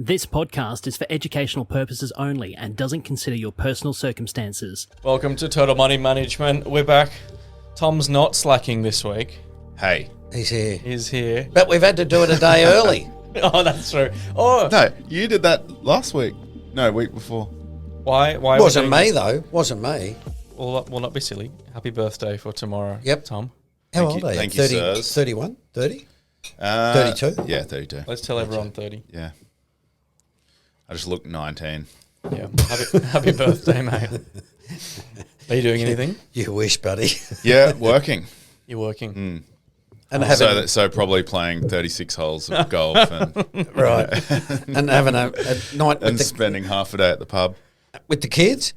This podcast is for educational purposes only and doesn't consider your personal circumstances. Welcome to Total Money Management. We're back. Tom's not slacking this week. Hey. He's here. He's here. But we've had to do it a day early. Oh, that's true. Oh, No, you did that last week. No, week before. why? Wasn't me, though. Wasn't me. We'll not be silly. Happy birthday for tomorrow. Yep. Tom. How Thank old you- are you? thank you, sirs. 31? 30? 32? Yeah, 32. Let's tell everyone 30. Yeah. I just looked 19. Yeah. Happy birthday, mate. Are you doing anything? You wish, buddy. Yeah, working. You're working. And having, So probably playing 36 holes of golf and, right. And having a night and with spending half a day at the pub. the kids.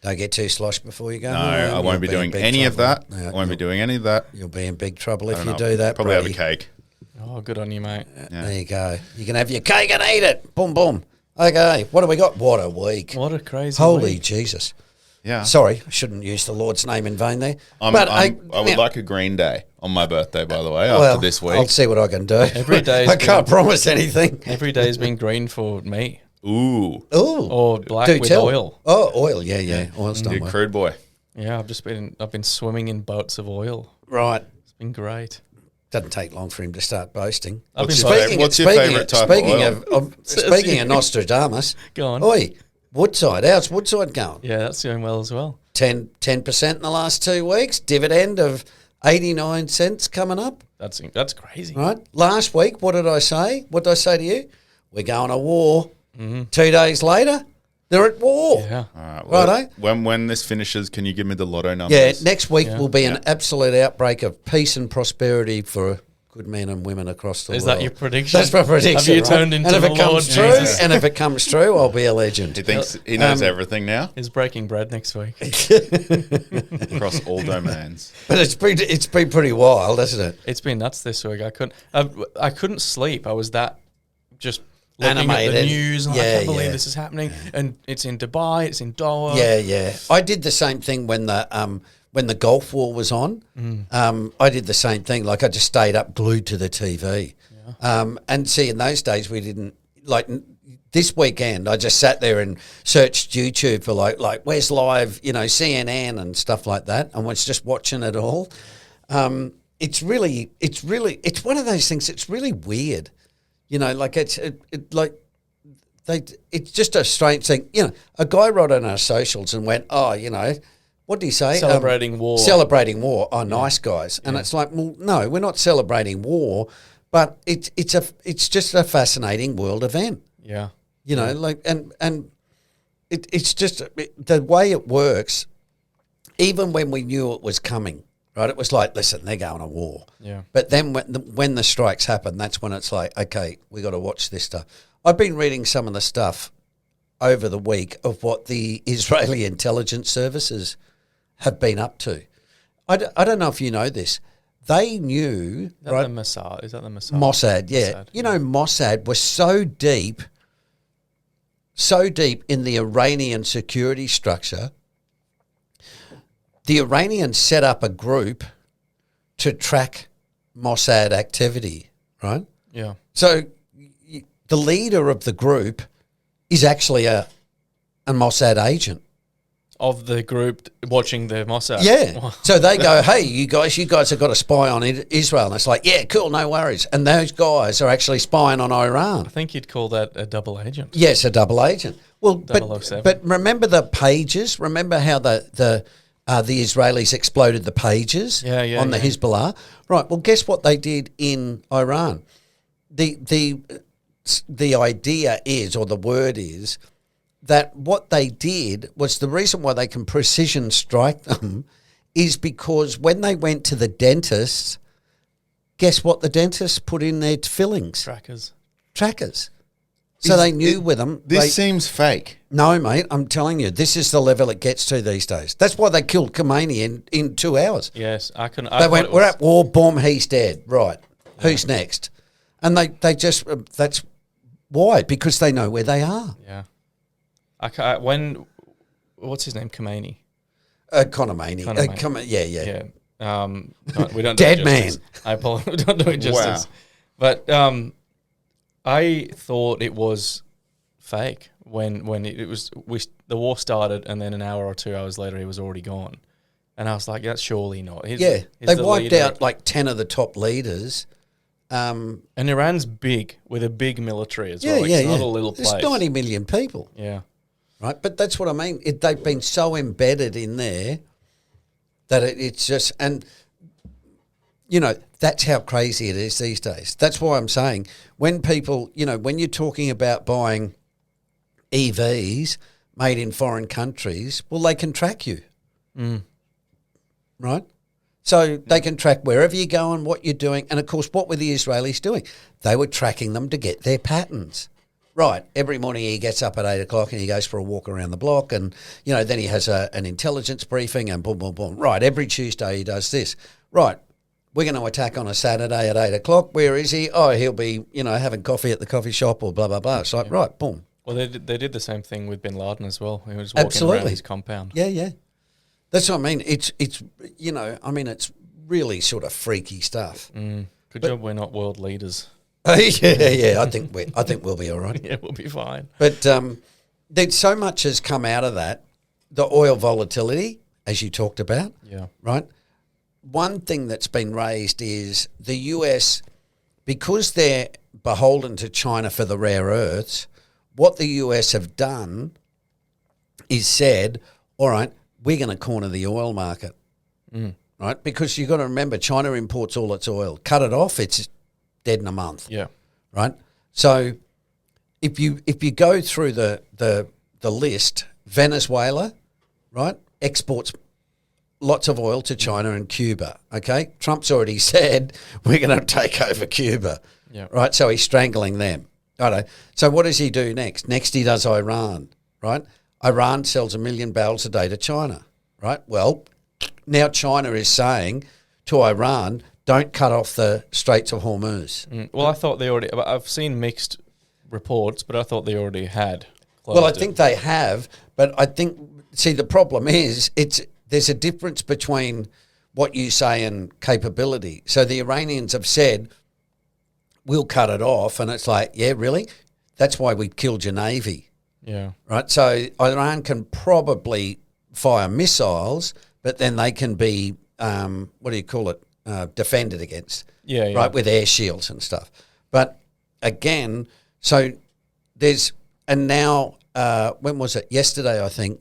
Don't get too sloshed before you go. No, home. I won't be You'll doing in big any of trouble. that. No, I won't be doing any of that. You'll be in big trouble I if don't you know. do that, Probably have a Brady. cake. Oh, good on you, mate. Yeah. There you go. You can have your cake and eat it. Boom, boom. Okay, what do we got? What a week. What a crazy Holy week. Jesus. Yeah. Sorry, I shouldn't use the Lord's name in vain there. I would like a green day on my birthday, by the way, after this week. I'll see what I can do. Every day's I can't been- promise anything. Every day's been green for me. Ooh. Ooh. Or black Do with tell. oil. Oh, oil. Yeah. Oil's done You well. crude boy. Yeah, I've been swimming in boats of oil. Right. It's been great. Doesn't take long for him to start boasting. I've been What's your favourite type of oil? Speaking of Nostradamus, Go on. oi, Woodside. How's Woodside going? Yeah, that's going well as well. 10% in the last 2 weeks. Dividend of 89 cents coming up. That's crazy. Right. Last week, what did I say? What did I say to you? We're going to war. 2 days later, they're at war. Yeah. All right. Well, Righto. when this finishes, can you give me the lotto numbers? Yeah, next week Yeah. will be an absolute outbreak of peace and prosperity for good men and women across the Is world. that your prediction? That's my prediction. Have you right? turned into and if the it comes Lord true, Jesus? and if it comes true, I'll be a He legend. thinks he knows everything now Is breaking bread next week? across all domains. But it's been pretty wild, hasn't it? It's been nuts this week. I couldn't sleep. I was that just looking at the Animated. news and I Yeah, can't believe yeah. this is happening. And it's in Dubai. It's in Doha. Yeah. I did the same thing when the Gulf War was on. I did the same thing. Like I just stayed up glued to the TV. And see, in those days we didn't this weekend I just sat there and searched YouTube for like where's live, CNN and stuff like that, and was just watching it all. It's one of those things. It's really weird, it's just a strange thing. A guy wrote on our socials and went, what did he say? Celebrating war. Celebrating war. Oh, nice guys. And it's like, well, no, we're not celebrating war, but it's just a fascinating world event. Yeah. And it's just the way it works. Even when we knew it was coming, right? It was like, listen, they're going to war. Yeah. But then when the strikes happen, that's when it's like, okay, we got to watch this stuff. I've been reading some of the stuff over the week of what the Israeli intelligence services have been up to. I don't know if you know this. They knew, Is that right? the Mossad? Is that the Mossad? Mossad, yeah. Mossad. Mossad was so deep in the Iranian security structure. The Iranians set up a group to track Mossad activity, right? Yeah. So the leader of the group is actually a Mossad agent. Of the group watching the Mossad. Yeah. Wow. So they go, hey, you guys have got a spy on Israel. And it's like, yeah, cool, no worries. And those guys are actually spying on Iran. I think you'd call that a double agent. Yes, a double agent. Well, 007. but remember the pages? Remember how the Israelis exploded the pages on the Hezbollah? Right. Well, guess what they did in Iran? The idea is, or the word is, that what they did was the reason why they can precision strike them is because when they went to the dentist, guess what the dentist put in their fillings? Trackers. So they knew with them. This seems fake. No, mate, I'm telling you, this is the level it gets to these days. That's why they killed Khomeini in 2 hours. Yes, They went, we're at war, boom, he's dead. Right. Yeah. Who's next? And they just, that's why, because they know where they are. Yeah. What's his name? Khomeini. Khomeini. Yeah. We don't do Dead it man. justice. I apologize. We don't do it justice. Wow. But I thought it was fake when it was the war started, and then an hour or 2 hours later he was already gone, and I was like, that's surely not. He's they the wiped leader. out like 10 of the top leaders. And Iran's big, with a big military as Yeah, well. It's yeah, not yeah. a little place. There's 90 million people. Yeah. Right, but that's what I mean. They've been so embedded in there that it's just, and that's how crazy it is these days. That's why I'm saying when people, when you're talking about buying EVs made in foreign countries, well, they can track you, right? So they can track wherever you're going, what you're doing, and of course, what were the Israelis doing? They were tracking them to get their patterns. Right, every morning he gets up at 8 o'clock and he goes for a walk around the block, and then he has an intelligence briefing and boom, boom, boom. Right, every Tuesday he does this. Right, we're going to attack on a Saturday at 8 o'clock. Where is he? Oh, he'll be having coffee at the coffee shop or blah blah blah. It's like right, boom. Well, they did the same thing with Bin Laden as well. He was walking around his compound. Yeah, yeah. That's what I mean. It's it's really sort of freaky stuff. Good job we're not world leaders. yeah. I think we'll be all right. Yeah, we'll be fine. But there's so much has come out of that. The oil volatility, as you talked about. Yeah. Right. One thing that's been raised is the US, because they're beholden to China for the rare earths. What the US have done is said, all right, we're going to corner the oil market. Right? Because you've got to remember, China imports all its oil. Cut it off, it's dead in a month. Yeah. Right? So if you go through the list, Venezuela, right, exports lots of oil to China and Cuba. Okay? Trump's already said we're going to take over Cuba. Yeah. Right? So he's strangling them. Righto. So what does he do next? Next he does Iran. Right? Iran sells 1 million barrels a day to China. Right? Well, now China is saying to Iran, don't cut off the Straits of Hormuz. Well, I thought they already... I've seen mixed reports, but I thought they already had closed Well, I think they have, but I think... See, the problem is there's a difference between what you say and capability. So the Iranians have said, we'll cut it off, and it's like, yeah, really? That's why we killed your navy. Yeah. Right? So Iran can probably fire missiles, but then they can be, defended against. Yeah. Right, with air shields and stuff. But again, so there's, and now, when was it? Yesterday, I think,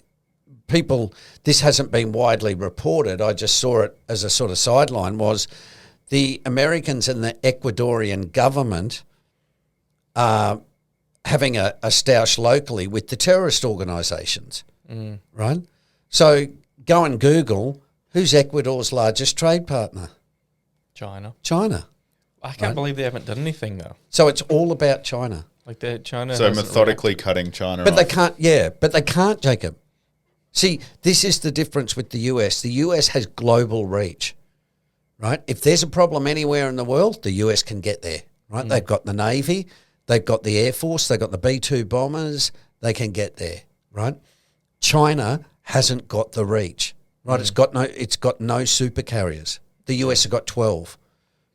this hasn't been widely reported, I just saw it as a sort of sideline, was the Americans and the Ecuadorian government are having a stoush locally with the terrorist organisations, right? So go and Google, who's Ecuador's largest trade partner? China. I can't believe they haven't done anything, though. So it's all about China. Like China. So methodically cutting China But off. they can't, but they can't, Jacob. See, this is the difference with the US. The US has global reach, right? If there's a problem anywhere in the world, the US can get there, right? They've got the Navy, they've got the Air Force, they've got the B-2 bombers, they can get there, right? China hasn't got the reach, right? It's got no super carriers. The US have got 12.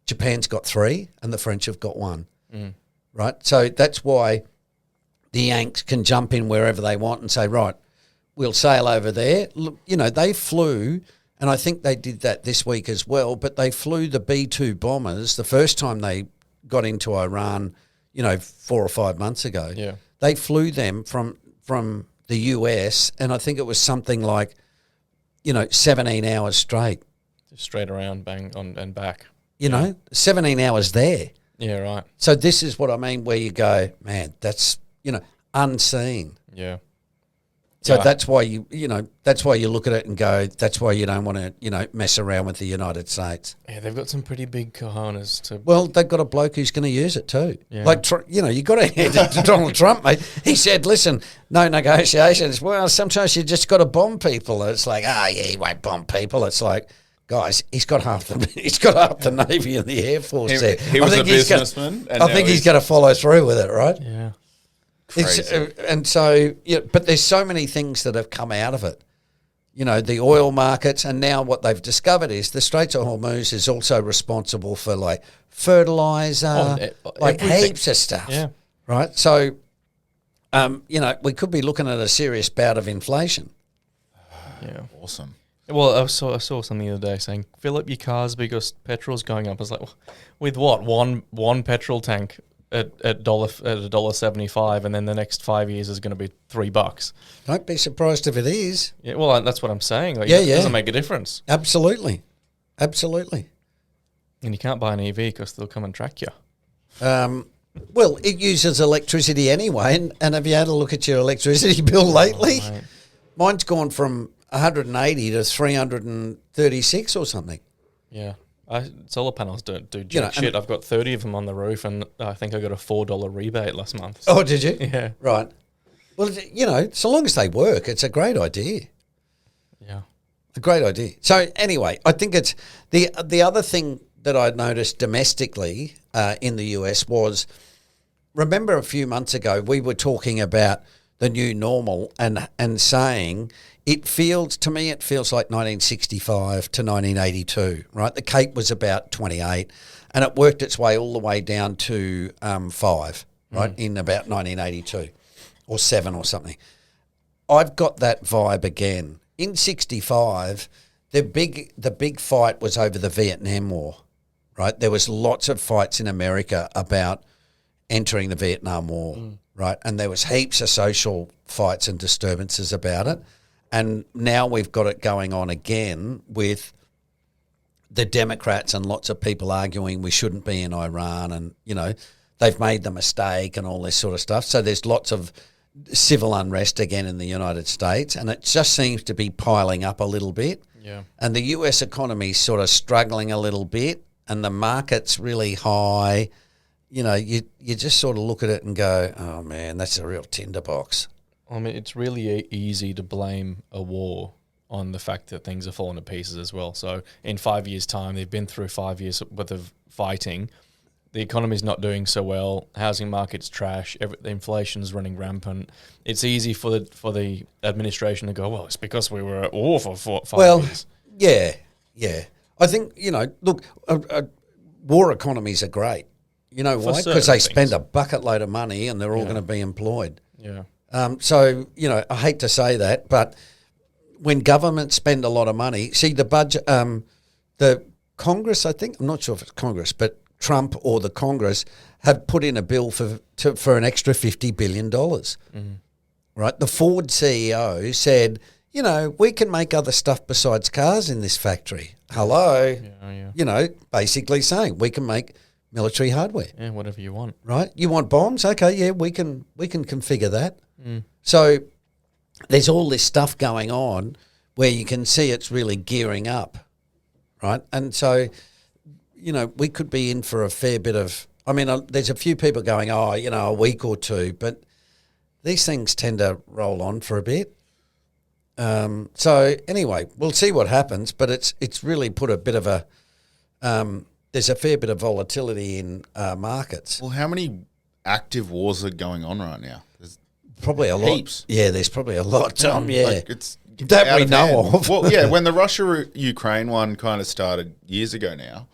Japan's got 3 and the French have got 1, right? So that's why the Yanks can jump in wherever they want and say, right, we'll sail over there. Look, they flew, and I think they did that this week as well, but they flew the B-2 bombers the first time they got into Iran, 4 or 5 months ago. Yeah. They flew them from the US, and I think it was something like, 17 hours straight. Just straight around, bang, on and back. 17 hours there. Yeah, right. So this is what I mean, where you go, man, that's, unseen. Yeah. So that's why you look at it and go, that's why you don't want to, mess around with the United States. Yeah, they've got some pretty big cojones to... Well, they've got a bloke who's going to use it too. Yeah. Like, you got to hand it to Donald Trump, mate. He said, listen, no negotiations. Well, sometimes you just got to bomb people. And it's like, he won't bomb people. It's like, guys, he's got half the Navy and the Air Force there. He was a businessman. I think he's going to follow through with it, right? Yeah. And so, but there's so many things that have come out of it the oil markets, and now what they've discovered is the Straits of Hormuz is also responsible for like fertilizer, like everything. heaps of stuff. Yeah. Right. So, we could be looking at a serious bout of inflation. Yeah. Awesome. Well, I saw something the other day saying fill up your cars because petrol's going up. I was like, well, with what? One petrol tank at $1.75, and then the next 5 years is going to be $3. Don't be surprised if it is. Yeah, well, that's what I'm saying. Like, Yeah, it yeah. doesn't make a difference, Absolutely. and you can't buy an EV because they'll come and track you. Well, it uses electricity anyway, and have you had a look at your electricity bill lately? Right. Mine's gone from 180 to 336 or something. Yeah. Solar panels don't do jack shit. I've got 30 of them on the roof, and I think I got a $4 rebate last month. Oh, did you? Yeah. Right. Well, so long as they work, it's a great idea. Yeah. A great idea. So anyway, I think it's the other thing that I noticed domestically in the US was, remember a few months ago we were talking about the new normal and saying it feels like 1965 to 1982, right? The Cape was about 28 and it worked its way all the way down to 5, right, in about 1982 or 7 or something. I've got that vibe again. In 65, the big fight was over the Vietnam War, right? There was lots of fights in America about entering the Vietnam War, right? And there was heaps of social fights and disturbances about it. And now we've got it going on again with the Democrats and lots of people arguing we shouldn't be in Iran and, they've made the mistake and all this sort of stuff. So there's lots of civil unrest again in the United States, and it just seems to be piling up a little bit. Yeah. And the US economy is sort of struggling a little bit, and the market's really high. You just sort of look at it and go, oh man, that's a real tinderbox. I mean, it's really easy to blame a war on the fact that things are falling to pieces as well. So in 5 years' time, they've been through 5 years worth of fighting. The economy's not doing so well. Housing market's trash. The inflation's running rampant. It's easy for the administration to go, well, it's because we were at war for 5 years. Yeah. I think, look, war economies are great. You know why? Because they spend a bucket load of money and they're all going to be employed. Yeah. So, I hate to say that, but when governments spend a lot of money, see the budget, the Congress, I think, I'm not sure if it's Congress, but Trump or the Congress have put in a bill for an extra $50 billion, right? The Ford CEO said, we can make other stuff besides cars in this factory. Hello? Yeah. Basically saying we can make military hardware. Yeah, whatever you want. Right? You want bombs? Okay, yeah, we can configure that. So there's all this stuff going on where you can see it's really gearing up, right? And so, we could be in for a fair bit of, there's a few people going, a week or two, but these things tend to roll on for a bit. So anyway, we'll see what happens, but it's really put a bit of a, there's a fair bit of volatility in markets. Well, how many active wars are going on right now? There's probably a lot. Heaps. Yeah, there's probably a lot, Tom, yeah. Like it's that out we of know hand. of. Well, yeah, when the Russia-Ukraine one kind of started years ago now,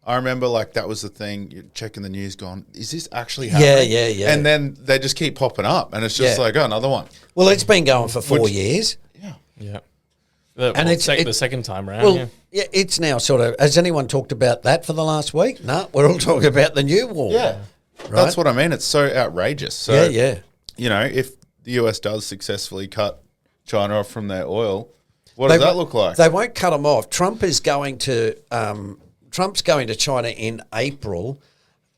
I remember that was the thing, you're checking the news going, is this actually happening? Yeah. And then they just keep popping up and it's just another one. Well, it's been going for 4 years. Yeah. And it's the second time around. Well, it's now sort of, has anyone talked about that for the last week? No, we're all talking about the new war. Yeah. Right? That's what I mean. It's so outrageous. So, yeah. If the US does successfully cut China off from their oil, what does that look like? They won't cut them off. Trump's going to China in April,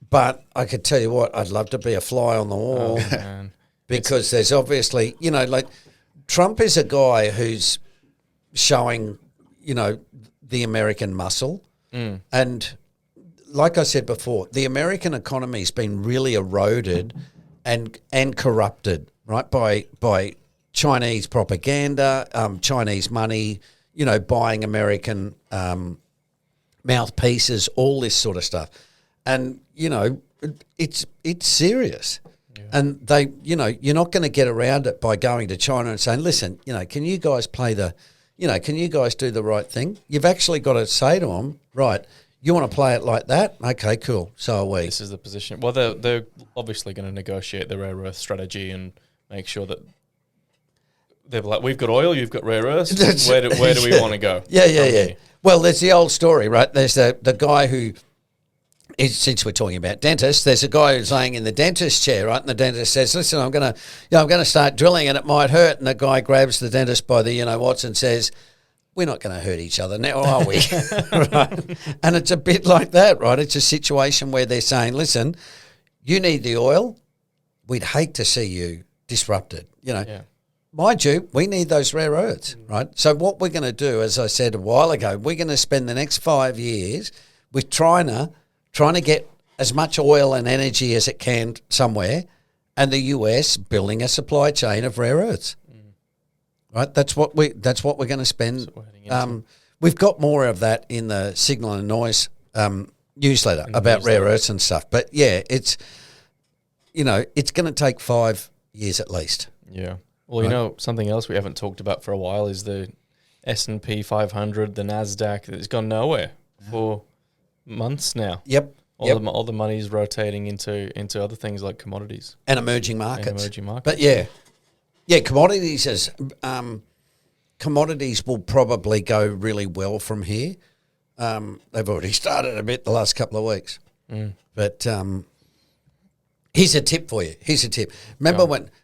but I could tell you what, I'd love to be a fly on the wall because there's obviously, Trump is a guy who's showing, the American muscle. And like I said before, the American economy's been really eroded and corrupted, right, by Chinese propaganda, Chinese money, buying American mouthpieces, all this sort of stuff. And, it's serious. Yeah. And they, you're not going to get around it by going to China and saying, listen, can you guys play the, can you guys do the right thing? You've actually got to say to them, right, you want to play it like that? Okay, cool. So are we. This is the position. Well, they're obviously going to negotiate the rare earth strategy and make sure that they're like, we've got oil, you've got rare earths. Where do we want to go? Yeah. Well, there's the old story, right? There's the guy who is, since we're talking about dentists, there's a guy who's laying in the dentist chair, right? And the dentist says, "Listen, I'm gonna start drilling, and it might hurt." And the guy grabs the dentist by the what's and says, "We're not going to hurt each other now, are we?" Right? And it's a bit like that, right? It's a situation where they're saying, "Listen, you need the oil. We'd hate to see you disrupted." Yeah. Mind you, we need those rare earths, right? So what we're going to do, as I said a while ago, we're going to spend the next 5 years with China trying to get as much oil and energy as it can somewhere, and the US building a supply chain of rare earths. Right? That's what we're going to spend. We've got more of that in the Signal and Noise newsletter about rare earths and stuff. But yeah, it's it's going to take 5 years at least. Yeah. Well, something else we haven't talked about for a while is the S&P 500, the NASDAQ. It's gone nowhere for months now. Yep. All the money's rotating into other things like commodities and emerging markets. But commodities will probably go really well from here. They've already started a bit the last couple of weeks. But here's a tip for you.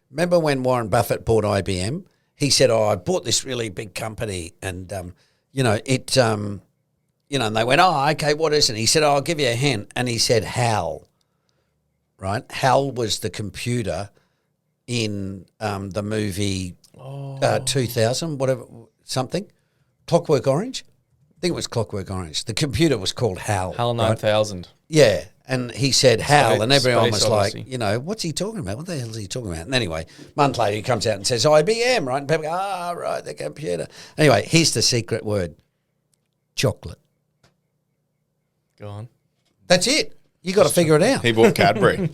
Remember when Warren Buffett bought IBM? He said, "Oh, I bought this really big company, and and they went, "Oh, okay, what is it?" He said, "Oh, I'll give you a hint," and he said, "HAL." Right? HAL was the computer in the movie 2000, whatever, something, Clockwork Orange. I think it was Clockwork Orange. The computer was called HAL. HAL 9000. Right? Yeah. And he said HAL, and everyone was Odyssey. like, what's he talking about? What the hell is he talking about? And anyway, a month later he comes out and says IBM, right? And people go, right, the computer. Anyway, here's the secret word: chocolate. Go on. That's it. You got to figure it out. He bought Cadbury.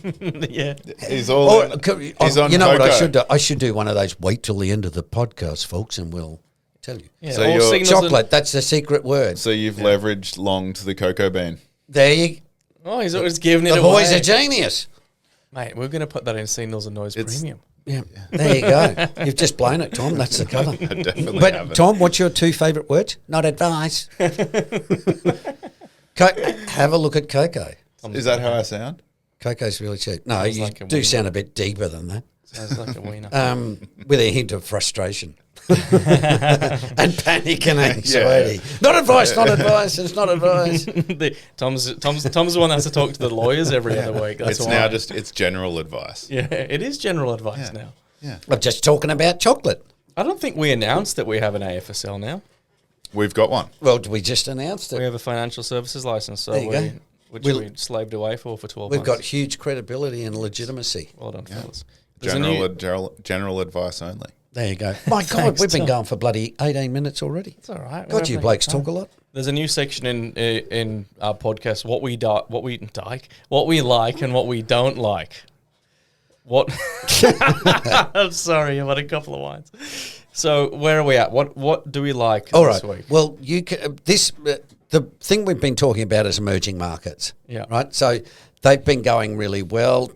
Yeah. He's on what I cocoa. should do? I should do one of those. Wait till the end of the podcast, folks, and we'll tell you. Yeah. So chocolate. That's the secret word. So you've leveraged long to the cocoa bean. There you. Oh, he's always giving it away. The boy's a genius. Mate, we're going to put that in Signals and Noise Premium. Yeah, there you go. You've just blown it, Tom. That's the cover. I definitely But haven't. Tom, what's your 2 favourite words? Not advice. Have a look at cocoa. Is that how I sound? Cocoa's really cheap. No, Sounds you like a do wiener. sound a bit deeper than that. Sounds like a wiener. With a hint of frustration. And panic and anxiety. Not advice, not advice, it's not advice. Tom's the one that has to talk to the lawyers every other week. That's It's why. now it's general advice. Yeah, it is general advice now. Yeah. I'm just talking about chocolate. I don't think we announced that we have an AFSL now. We've got one. Well, we just announced We it. have a financial services license, so There you go. which we slaved away for 12 We've months. got huge credibility and legitimacy. Well done, fellas. There's a new- General advice only. There you go. My God, Thanks, we've been Tom. going for bloody 18 minutes already. It's all right. God, you blokes talk a lot. There's a new section in our podcast, what we like and what we don't like. What? I'm sorry, I've had a couple of wines. So where are we at? What do we like All this right. week? Well, the thing we've been talking about is emerging markets. Yeah. Right. So they've been going really well.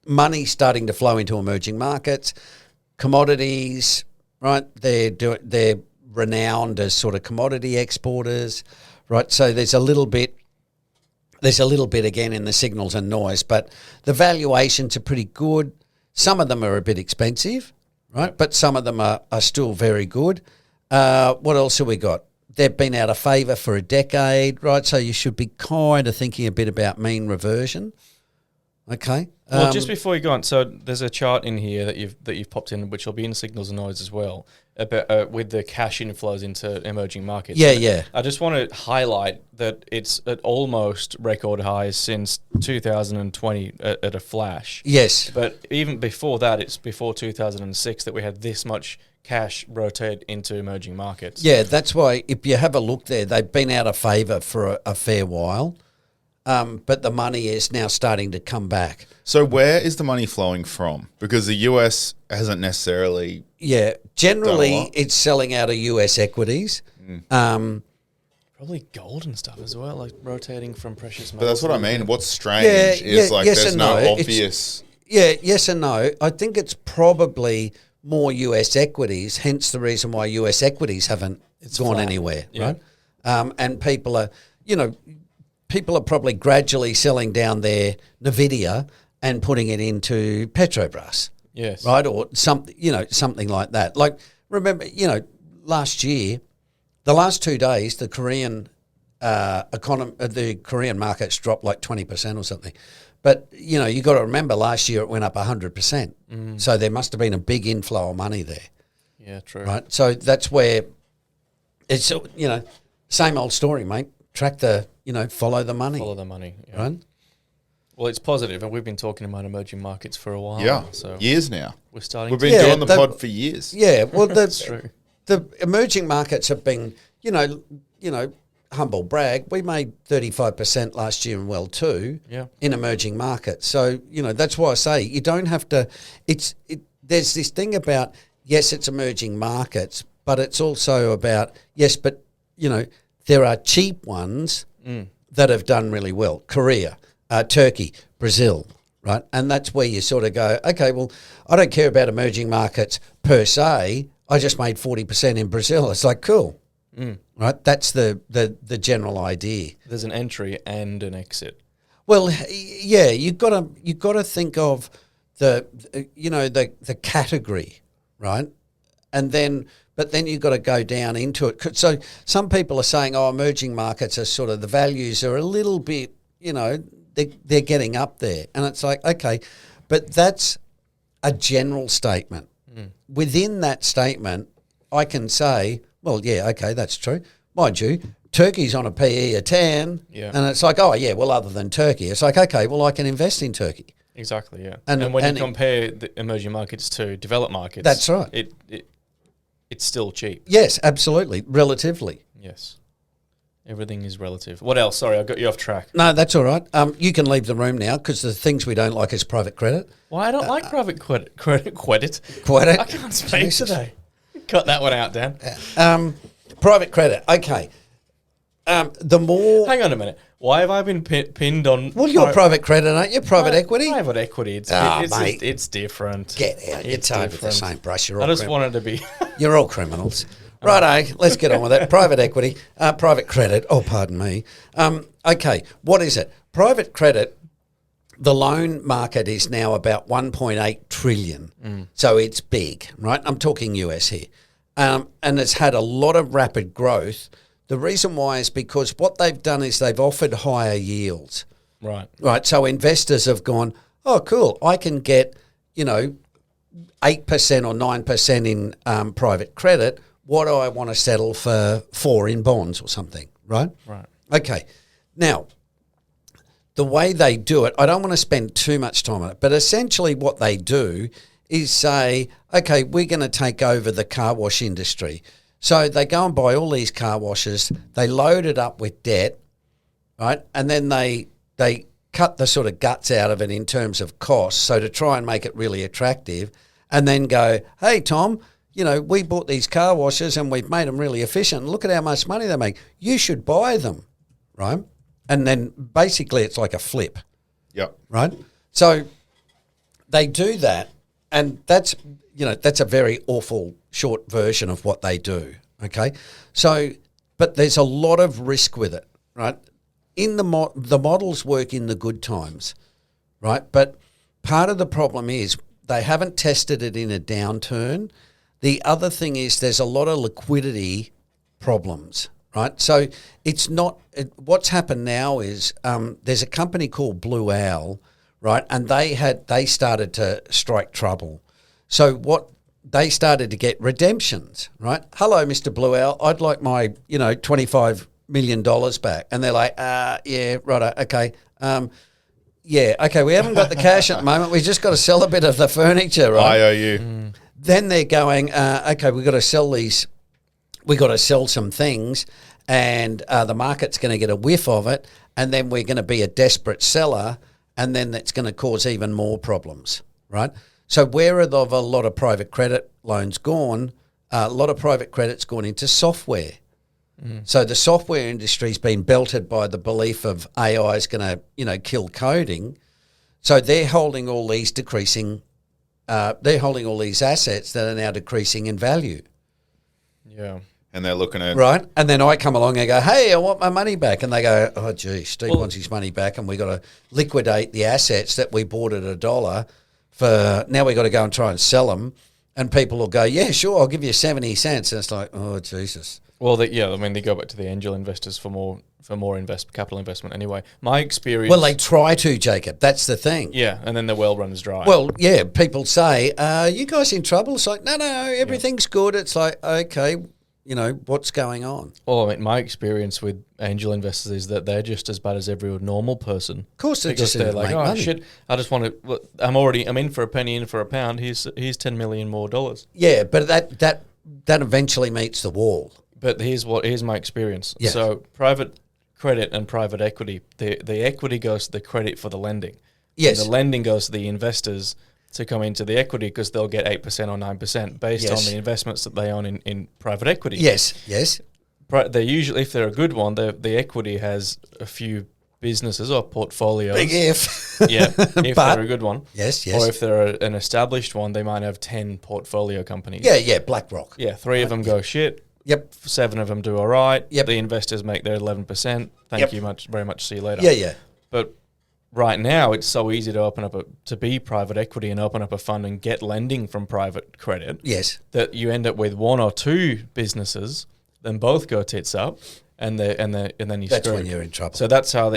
Money's starting to flow into emerging markets. Commodities, right? They're renowned as sort of commodity exporters, right? So there's a little bit again in the Signals and Noise, but the valuations are pretty good. Some of them are a bit expensive, right? But some of them are still very good. What else have we got? They've been out of favour for a decade, right? So you should be kind of thinking a bit about mean reversion. Okay. Well, just before you go on, so there's a chart in here that you've popped in, which will be in Signals and Noise as well, about with the cash inflows into emerging markets. Yeah. I just want to highlight that it's at almost record highs since 2020 at a flash. Yes. But even before that, it's before 2006 that we had this much cash rotate into emerging markets. Yeah, that's why if you have a look there, they've been out of favour for a fair while. but the money is now starting to come back. So where is the money flowing from? Because the US hasn't necessarily. Yeah, generally it's selling out of US equities. Probably gold and stuff as well, like rotating from precious metals. But that's what I mean. What's strange is like yes there's and no no. obvious. Yes and no. I think it's probably more US equities, hence the reason why US equities haven't gone anywhere, right? And people are probably gradually selling down their Nvidia and putting it into Petrobras. Yes. Right? Or something like that. Like, remember, last year, the last 2 days, the Korean the Korean markets dropped like 20% or something. But, you got to remember last year it went up 100%. So there must have been a big inflow of money there. Yeah, true. Right? So that's where it's, same old story, mate. Track the, follow the money. Follow the money. Yeah. Right? Well, it's positive, and we've been talking about emerging markets for a while. Yeah, so years now. we're starting. We've been doing the pod for years. Yeah, well, That's true. The emerging markets have been, humble brag, we made 35% last year in in emerging markets. So, that's why I say you don't have to, there's this thing about, yes, it's emerging markets, but it's also about, there are cheap ones that have done really well. Korea, Turkey, Brazil, right? And that's where you sort of go, okay, well, I don't care about emerging markets per se. I just made 40% in Brazil. It's like, cool. Right? That's the general idea. There's an entry and an exit. Well, yeah, you've got to think of the category, right? And then you've got to go down into it. So some people are saying, emerging markets are sort of, the values are a little bit, they're getting up there. And it's like, okay, but that's a general statement. Within that statement, I can say, well, yeah, okay, that's true. Mind you, Turkey's on a PE of 10, and it's like, other than Turkey, it's like, okay, well, I can invest in Turkey. Exactly, yeah. And when you compare the emerging markets to developed markets, that's right. It's still cheap. Yes, absolutely, relatively. Yes. Everything is relative. What else? Sorry, I got you off track. No, that's all right. You can leave the room now because the things we don't like is private credit. Why I don't like private credit? Credit? I can't speak today. Cut that one out, Dan. Private credit. Okay. The more... Hang on a minute. Why have I been pinned on... Well, you're private credit, aren't you? Private equity? Private equity. Mate. It's different. Get out. It's over the same brush. You're all I just wanted to be... You're all criminals. Righto, let's get on with it. Private equity, private credit. Oh, pardon me. Okay, what is it? Private credit, the loan market is now about 1.8 trillion. So it's big, right? I'm talking US here. And it's had a lot of rapid growth. The reason why is because what they've done is they've offered higher yields. Right. Right, so investors have gone, oh, cool, I can get, 8% or 9% in private credit. What do I want to settle for in bonds or something, right? Right. Okay. Now, the way they do it, I don't want to spend too much time on it, but essentially what they do is say, okay, we're going to take over the car wash industry. So they go and buy all these car washes, they load it up with debt, right? And then they cut the sort of guts out of it in terms of costs, so to try and make it really attractive, and then go, hey, Tom, we bought these car washes and we've made them really efficient. Look at how much money they make. You should buy them, right? And then basically it's like a flip. Yep. Right? So they do that, and that's a very awful short version of what they do, okay? So, but there's a lot of risk with it, right? In the models work in the good times, right? But part of the problem is they haven't tested it in a downturn. The other thing is there's a lot of liquidity problems, right? So it's not what's happened now is there's a company called Blue Owl, right? And they started to strike trouble. So what they started to get redemptions, right? Hello, Mr. Blue Owl, I'd like my $25 million back, and they're like, yeah, righto, okay. Yeah, okay, we haven't got the cash at the moment. We've just got to sell a bit of the furniture, right? IOU. Then they're going, okay, we've got to sell these. We've got to sell some things, and the market's going to get a whiff of it, and then we're going to be a desperate seller, and then that's going to cause even more problems, right? So where are a lot of private credit loans gone? A lot of private credit's gone into software. So the software industry's been belted by the belief of AI is going to, kill coding. So they're holding all these assets that are now decreasing in value. Yeah. And they're looking at... Right. And then I come along and go, hey, I want my money back. And they go, oh, gee, Steve wants his money back, and we got to liquidate the assets that we bought at $1 for... Now we got to go and try and sell them. And people will go, yeah, sure, I'll give you 70 cents. And it's like, oh, Jesus. Well, they go back to the angel investors for more capital investment anyway. My experience... Well, they try to, Jacob. That's the thing. Yeah, and then the well runs dry. Well, yeah, people say, you guys in trouble? It's like, no, everything's good. It's like, okay, what's going on? Well, I mean, my experience with angel investors is that they're just as bad as every normal person. Of course, they're like, oh, money. Shit, I just want to... I'm in for a penny, in for a pound. Here's $10 million more. Yeah, but that eventually meets the wall. But here's my experience. Yes. So private credit and private equity, the equity goes to the credit for the lending. Yes. And the lending goes to the investors to come into the equity because they'll get 8% or 9% based on the investments that they own in private equity. Yes. They usually, if they're a good one, the equity has a few businesses or portfolios. Big if. Yeah, if they're a good one. Yes. Or if they're an established one, they might have 10 portfolio companies. Yeah, BlackRock. Yeah, 3 of them go shit. Yep. 7 of them do all right. Yep. The investors make their 11%. Thank you very much. See you later. Yeah. But right now, it's so easy to open up to be private equity and open up a fund and get lending from private credit. Yes. That you end up with 1 or 2 businesses, then both go tits up, and then you. That's when you're in trouble. So that's how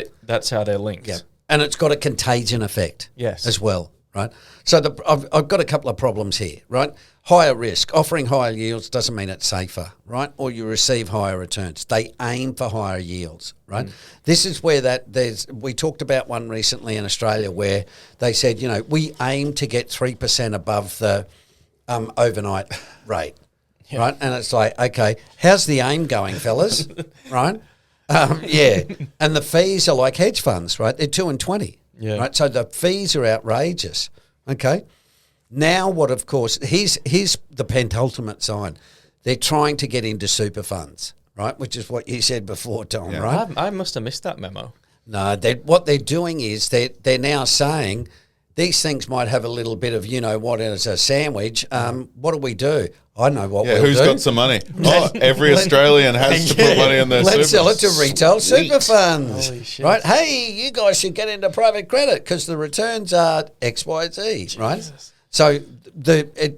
they're linked. Yeah, and it's got a contagion effect. Yes. As well. Right. So I've got a couple of problems here. Right. Higher risk, offering higher yields doesn't mean it's safer, right? Or you receive higher returns. They aim for higher yields, right? This is where we talked about one recently in Australia where they said, we aim to get 3% above the overnight rate, right? And it's like, okay, how's the aim going, fellas? Right? Yeah. And the fees are like hedge funds, right? They're 2 and 20, right? So the fees are outrageous, okay? Now what, of course, here's the penultimate sign. They're trying to get into super funds, right, which is what you said before, Tom, right? I must have missed that memo. No, what they're doing is they're now saying these things might have a little bit of what as a sandwich. What do we do? I know what we'll do. Who's got some money? Every Australian has to put money on their super. Let's sell it to retail super funds. Holy shit. Right? Hey, you guys should get into private credit because the returns are X, Y, Z, Jesus. right? So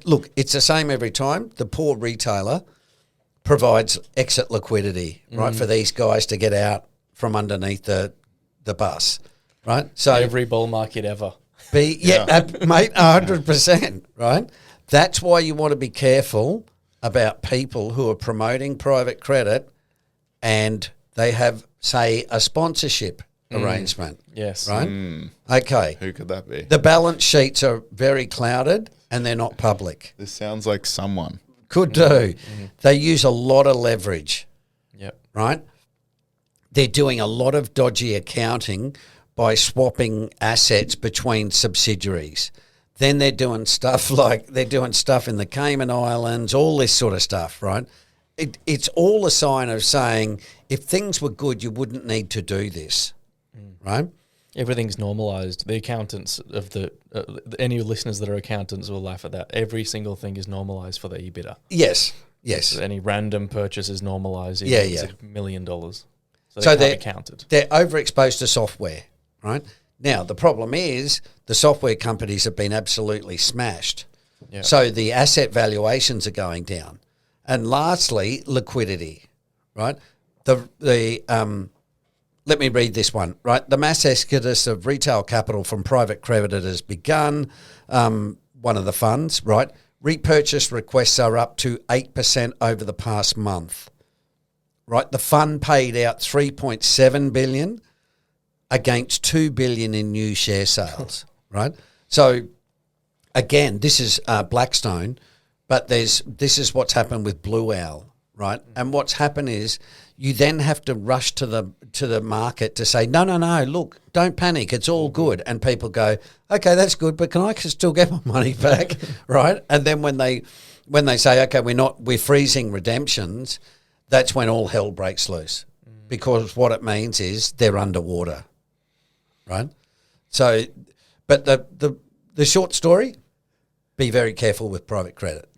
look, it's the same every time. The poor retailer provides exit liquidity, right, for these guys to get out from underneath the bus, right? So Every bull market ever. mate, 100%, right? That's why you want to be careful about people who are promoting private credit and they have, say, a sponsorship arrangement. Yes. Right? Okay. Who could that be? The balance sheets are very clouded and they're not public. This sounds like someone. Could do. They use a lot of leverage. Yep. Right? They're doing a lot of dodgy accounting by swapping assets between subsidiaries. Then they're doing stuff in the Cayman Islands, all this sort of stuff, right? It's all a sign of saying if things were good, you wouldn't need to do this, right? Everything's normalized. The accountants of any listeners that are accountants will laugh at that. Every single thing is normalized for the EBITDA. Yes. So any random purchase is normalized. It's $1 million. So they're counted. They're overexposed to software, right? Now, the problem is the software companies have been absolutely smashed. Yep. So the asset valuations are going down. And lastly, liquidity, right? Let me read this one, right? The mass exodus of retail capital from private credit has begun, one of the funds, right? Repurchase requests are up to 8% over the past month, right? The fund paid out $3.7 billion against $2 billion in new share sales, right? So, again, this is Blackstone, but this is what's happened with Blue Owl, right? And what's happened is you then have to rush to the market to say, no, look, don't panic, it's all good. And people go, okay, that's good, but can I still get my money back, right? And then when they say, okay, we're freezing redemptions, that's when all hell breaks loose, because what it means is they're underwater, right? So, but the short story, be very careful with private credit,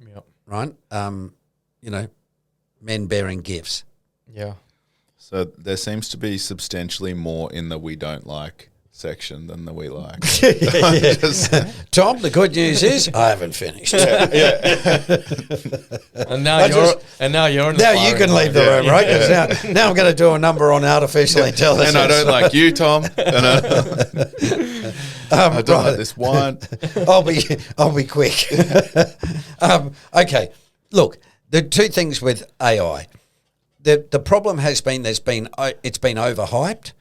right? Men bearing gifts. Yeah. So there seems to be substantially more in the we don't like section than the we like. Tom, the good news is I haven't finished. And now you're in the now you can leave the room, right? 'Cause now I'm going to do a number on artificial intelligence. And I don't like you, Tom. And I don't like this wine. I'll be quick. Okay, look, the two things with AI. The problem has been it's been overhyped,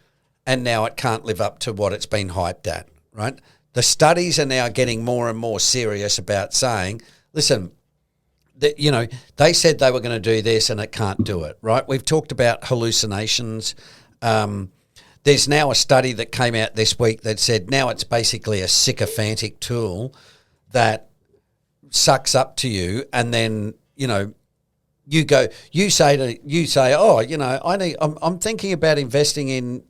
and now it can't live up to what it's been hyped at, right? The studies are now getting more and more serious about saying, listen, they said they were going to do this and it can't do it, right? We've talked about hallucinations. There's now a study that came out this week that said now it's basically a sycophantic tool that sucks up to you, and then, you say, oh, I'm thinking about investing in,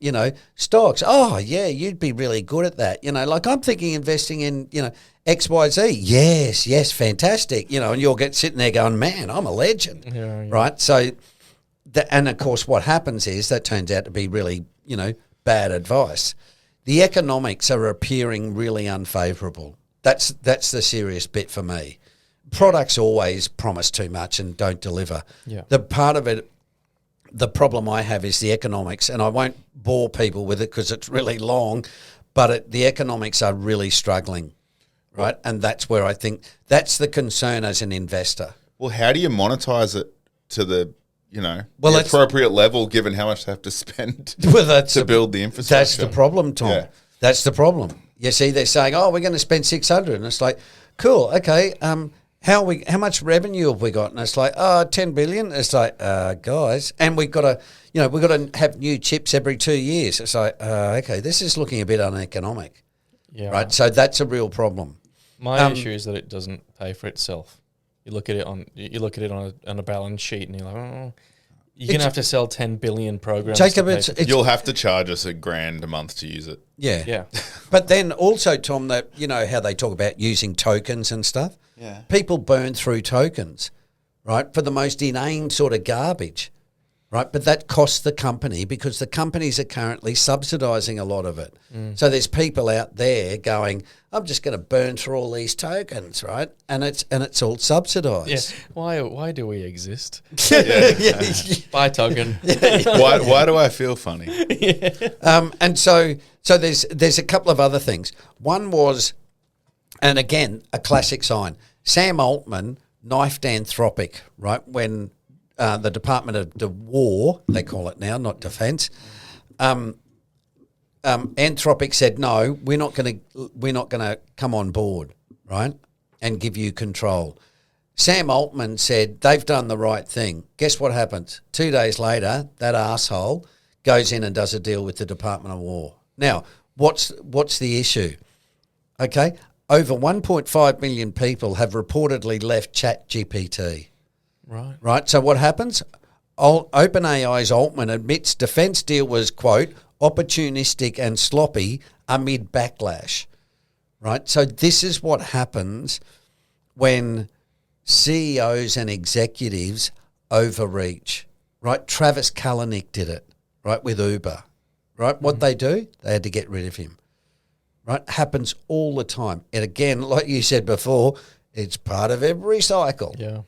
stocks. Oh, yeah, you'd be really good at that. Like I'm thinking investing in, XYZ. Yes, fantastic. And you'll get sitting there going, man, I'm a legend. Yeah. Right. So, and of course, what happens is that turns out to be really, bad advice. The economics are appearing really unfavourable. That's the serious bit for me. Products always promise too much and don't deliver. Yeah. The part of it, the problem I have is the economics, and I won't bore people with it because it's really long, but the economics are really struggling, right? And that's where I think that's the concern as an investor. Well, how do you monetize it to the appropriate level, given how much they have to spend to build the infrastructure? That's the problem, Tom. Yeah. That's the problem. You see, they're saying, oh, we're going to spend 600, and it's like, cool, okay, how much revenue have we got? And it's like, 10 billion. It's like, guys, and we've got to have new chips every 2 years. It's like, okay, this is looking a bit uneconomic. Yeah. Right. So that's a real problem. My issue is that it doesn't pay for itself. You look at it on a balance sheet, and you're like, oh, you're gonna have to sell 10 billion programs. Jacob, you'll have to charge us $1,000 a month to use it. Yeah. But then also, Tom, that how they talk about using tokens and stuff. Yeah. People burn through tokens, right, for the most inane sort of garbage, right? But that costs the company because the companies are currently subsidising a lot of it. So there's people out there going, I'm just going to burn through all these tokens, right? And it's all subsidised. Yeah. Why do we exist? Buy token. Why do I feel funny? And so there's a couple of other things. One was, and again, a classic sign. Sam Altman knifed Anthropic, right, when the Department of War, they call it now, not Defence, Anthropic said, no, we're not going to come on board, right, and give you control. Sam Altman said they've done the right thing. Guess what happens? 2 days later, that asshole goes in and does a deal with the Department of War. Now, what's the issue? Okay, over 1.5 million people have reportedly left ChatGPT. Right. So what happens? OpenAI's Altman admits defence deal was, quote, opportunistic and sloppy amid backlash. Right. So this is what happens when CEOs and executives overreach. Right. Travis Kalanick did it. Right. With Uber. Right. What they do? They had to get rid of him. Right? Happens all the time. And again, like you said before, it's part of every cycle. Yeah.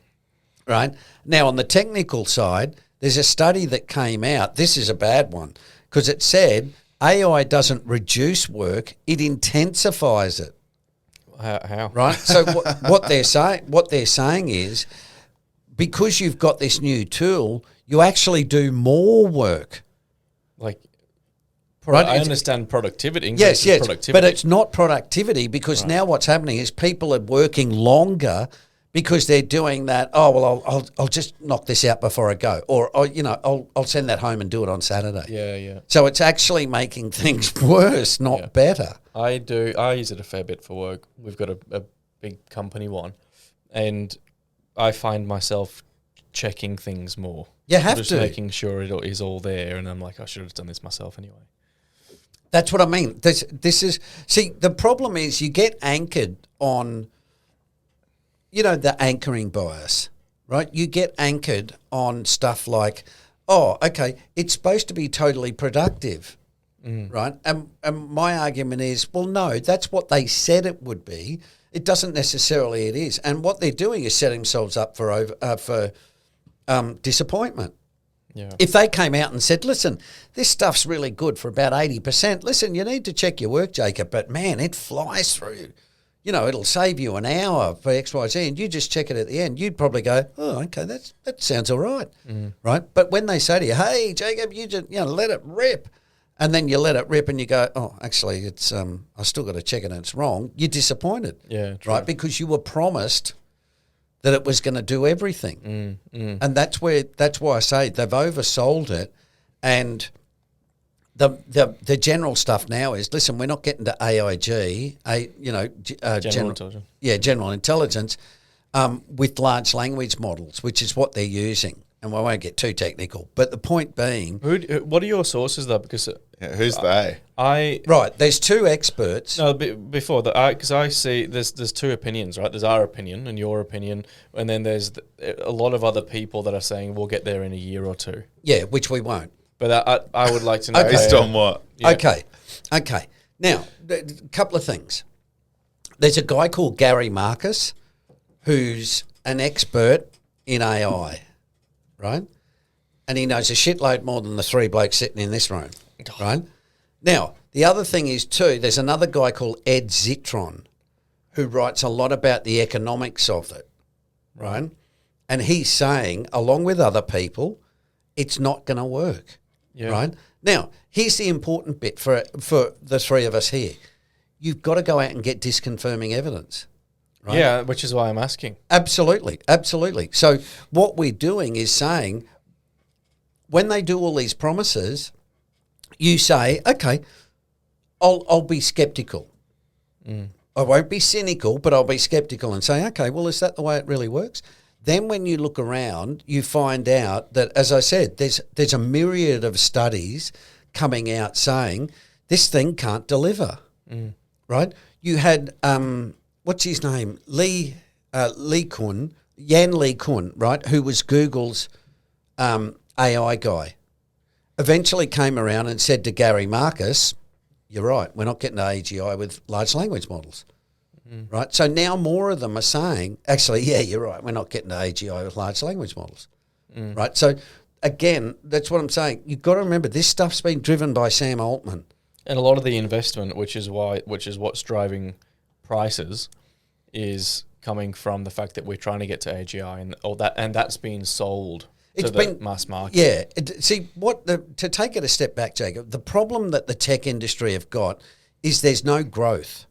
Right? Now, on the technical side, there's a study that came out. This is a bad one because it said AI doesn't reduce work, it intensifies it. How? Right? So what they're saying is because you've got this new tool, you actually do more work. Like, right? I understand productivity. Yes, productivity. But it's not productivity because now what's happening is people are working longer because they're doing that. Oh well, I'll just knock this out before I go, or I'll send that home and do it on Saturday. Yeah. So it's actually making things worse, not better. I use it a fair bit for work. We've got a big company one, and I find myself checking things more. You have just to. making sure it is all there, and I'm like, I should have done this myself anyway. That's what I mean. This is the problem is you get anchored on, the anchoring bias, right? You get anchored on stuff like, oh, okay, it's supposed to be totally productive, right? And my argument is, well, no, that's what they said it would be. It doesn't necessarily it is. And what they're doing is setting themselves up for disappointment. Yeah. If they came out and said, listen, this stuff's really good for about 80%, listen, you need to check your work, Jacob, but man, it flies through. It'll save you an hour for X, Y, Z, and you just check it at the end. You'd probably go, oh, okay, that sounds all right, right? But when they say to you, hey, Jacob, you just let it rip, and then you let it rip and you go, oh, actually, it's I still got to check it and it's wrong, you're disappointed, right? Because you were promised that it was going to do everything. And that's why I say they've oversold it. And the general stuff now is, listen, we're not getting to AIG, general intelligence. Yeah, general intelligence with large language models, which is what they're using. And we won't get too technical. But the point being... What are your sources, though? Because who's they? Right, there's two experts. No, before that, because I see there's two opinions, right? There's our opinion and your opinion, and then there's a lot of other people that are saying we'll get there in a year or two. Yeah, which we won't. But I would like to know... Based on what? Yeah. Okay. Now, a couple of things. There's a guy called Gary Marcus who's an expert in AI, right? And he knows a shitload more than the three blokes sitting in this room, right? Now, the other thing is too, there's another guy called Ed Zitron who writes a lot about the economics of it, right? And he's saying, along with other people, it's not going to work, right? Now, here's the important bit for the three of us here. You've got to go out and get disconfirming evidence. Right? Yeah, which is why I'm asking. Absolutely. So what we're doing is saying, when they do all these promises, you say, okay, I'll be skeptical. I won't be cynical, but I'll be skeptical and say, okay, well, is that the way it really works? Then when you look around, you find out that, as I said, there's a myriad of studies coming out saying this thing can't deliver, right? You had... what's his name? Yan LeCun, right? Who was Google's AI guy. Eventually came around and said to Gary Marcus, you're right, we're not getting to AGI with large language models, right? So now more of them are saying, actually, yeah, you're right, we're not getting to AGI with large language models, right? So again, that's what I'm saying. You've got to remember, this stuff's been driven by Sam Altman. And a lot of the investment, which is what's driving prices, is coming from the fact that we're trying to get to AGI and that's been sold to the mass market. Yeah. To take it a step back, Jacob, the problem that the tech industry have got is there's no growth,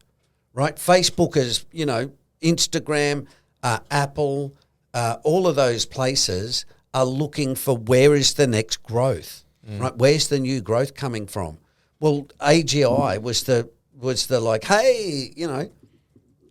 right? Facebook is, Instagram, Apple, all of those places are looking for where is the next growth, right? Where's the new growth coming from? Well, AGI was the like, hey,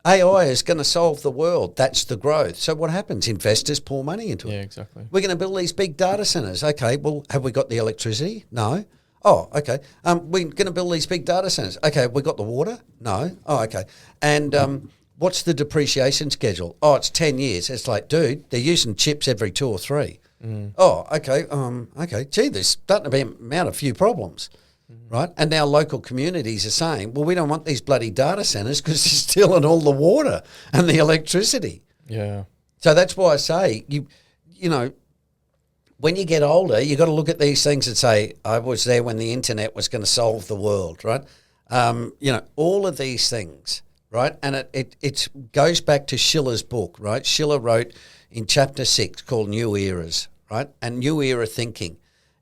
AI is going to solve the world. That's the growth. So what happens? Investors pour money into it. Yeah, exactly. We're going to build these big data centers. Okay, well, have we got the electricity? No. Oh, okay. We're going to build these big data centers. Okay, we got the water? No. Oh, okay. And what's the depreciation schedule? Oh, it's 10 years. It's like, dude, they're using chips every 2 or 3. Oh, okay. Okay. Gee, there's starting to be a few problems. Right? And now local communities are saying, well, we don't want these bloody data centers because they're stealing all the water and the electricity. Yeah. So that's why I say, when you get older, you got to look at these things and say, I was there when the internet was going to solve the world, right? All of these things, right? And it goes back to Schiller's book, right? Schiller wrote in chapter 6 called New Eras, right? And New Era thinking.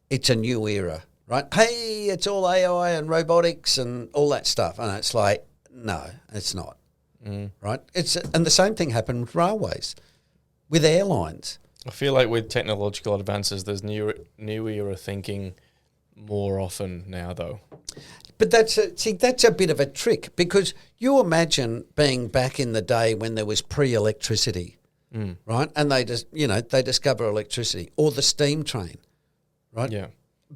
It's a new era. Right? Hey, it's all AI and robotics and all that stuff. And it's like, no, it's not. Right? And the same thing happened with railways. with airlines. I feel like with technological advances, there's new era thinking more often now, though. But that's a bit of a trick, because you imagine being back in the day when there was pre-electricity, right? And they discover electricity, or the steam train, right? Yeah.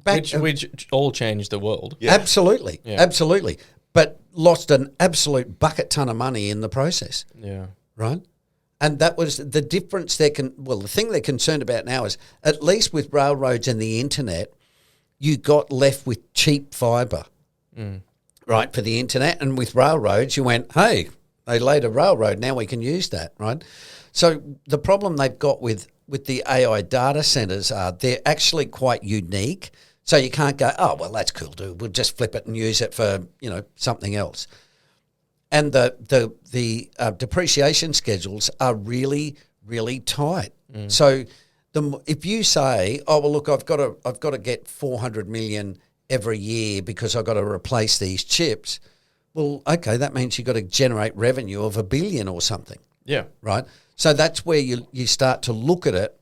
Which all changed the world. Yeah. Absolutely. Yeah. Absolutely. But lost an absolute bucket ton of money in the process. Yeah. Right? And that was the difference. The thing they're concerned about now is, at least with railroads and the internet, you got left with cheap fibre, right, for the internet. And with railroads, you went, hey, they laid a railroad, now we can use that, right? So the problem they've got with the AI data centres are they're actually quite unique. So you can't go, oh, well, that's cool, dude. We'll just flip it and use it for, something else. And the depreciation schedules are really, really tight. So if you say, oh, well, look, I've got to get 400 million every year because I've got to replace these chips. Well, okay, that means you've got to generate revenue of $1 billion or something. Yeah. Right? So that's where you start to look at it.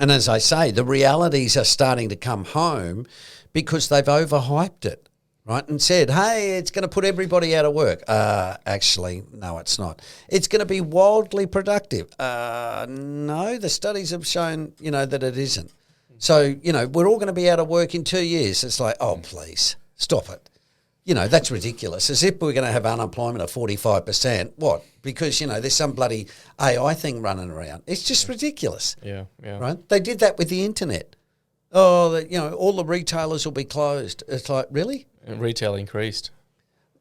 And as I say, the realities are starting to come home because they've overhyped it, right? And said, hey, it's going to put everybody out of work. Actually, no, it's not. It's going to be wildly productive. No, the studies have shown, that it isn't. So, we're all going to be out of work in 2 years. It's like, oh, please, stop it. That's ridiculous. As if we're going to have unemployment of 45%. What? Because, there's some bloody AI thing running around. It's just ridiculous. Yeah, yeah. Right? They did that with the internet. Oh, all the retailers will be closed. It's like, really? And retail increased.